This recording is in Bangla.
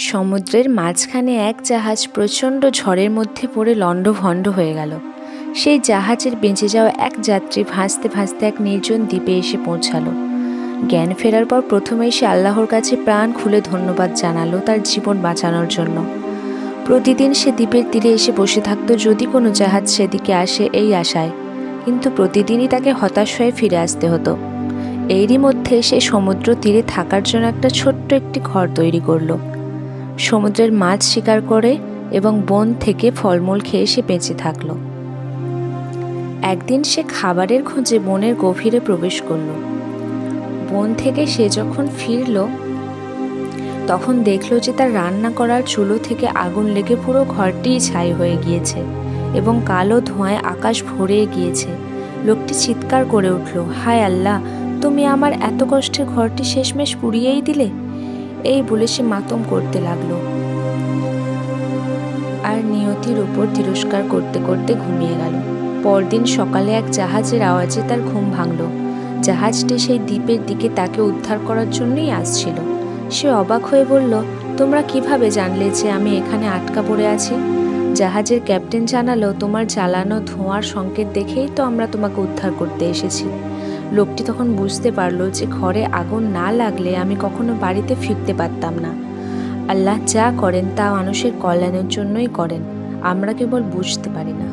সমুদ্রের মাঝখানে এক জাহাজ প্রচণ্ড ঝড়ের মধ্যে পড়ে লণ্ডভণ্ড হয়ে গেল। সেই জাহাজের বেঁচে যাওয়া এক যাত্রী ভাসতে ভাসতে এক নির্জন দ্বীপে এসে পৌঁছালো। জ্ঞান ফেরার পর প্রথমেই সে আল্লাহর কাছে প্রাণ খুলে ধন্যবাদ জানালো তার জীবন বাঁচানোর জন্য। প্রতিদিন সে দ্বীপের তীরে এসে বসে থাকতো যদি কোনো জাহাজ সেদিকে আসে এই আশায়, কিন্তু প্রতিদিনই তাকে হতাশ হয়ে ফিরে আসতে হতো। এরই মধ্যে সে সমুদ্র তীরে থাকার জন্য একটা ছোট্ট একটি ঘর তৈরি করলো। সমুদ্রের মাছ শিকার করে এবং বন থেকে ফলমূল খেয়ে সে বেঁচে থাকলো। একদিন সে খাবারের খোঁজে বনের গভীরে প্রবেশ করলো। বন থেকে সে যখন ফিরল তখন দেখলো যে তার রান্না করার চুলো থেকে আগুন লেগে পুরো ঘরটিই ছাই হয়ে গিয়েছে এবং কালো ধোঁয়ায় আকাশ ভরে গিয়েছে। লোকটি চিৎকার করে উঠল, হায় আল্লাহ, তুমি আমার এত কষ্টের ঘরটি শেষমেশ পুড়িয়েই দিলে। এই বলে সে মাতম করতে লাগলো আর নিয়তির উপর তিরস্কার করতে করতে ঘুমিয়ে গেল। পরদিন সকালে এক জাহাজের আওয়াজে তার ঘুম ভাঙল। জাহাজটি সেই দ্বীপের দিকে তাকে উদ্ধার করার জন্যই আসছিল। সে অবাক হয়ে বলল, তোমরা কিভাবে জানলে যে আমি এখানে আটকা পড়ে আছি? জাহাজের ক্যাপ্টেন জানালো, তোমার জ্বালানো ধোঁয়ার সংকেত দেখেই তো আমরা তোমাকে উদ্ধার করতে এসেছি। লোকটি তখন বুঝতে পারলো যে ঘরে আগুন না লাগলে আমি কখনো বাড়িতে ফিরতে পারতাম না। আল্লাহ যা করেন তা মানুষের কল্যাণের জন্যই করেন, আমরা কেবল বুঝতে পারি না।